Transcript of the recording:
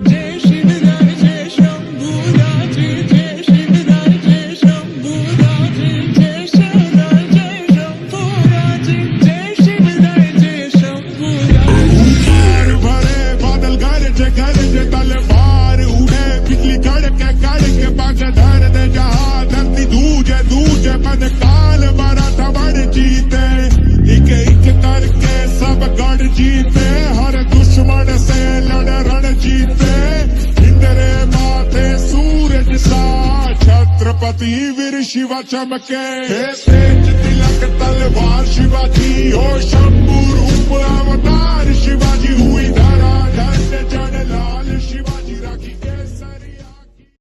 जय शिवराय जय शंभूराजे जय शिवराय जय शंभूराजे जय शिवराय जय शंभूराजे जय शिवराय जय शंभूराजे बार भरे बादल गरजे तलवार उड़े बिजली कड़के पाके धर दे जहां धरती दूजे दूजे पद काल मारा था बड़ जीते एक करके सब गढ़ जीते हर दुश्मन से लड़ रण जीते इंद्रे माथे सूरज सा छत्रपति वीर शिवा चमके तेज तिलक तलवार शिवाजी हो शंभू रूप अवतार शिवाजी हुई धरा धन्य जन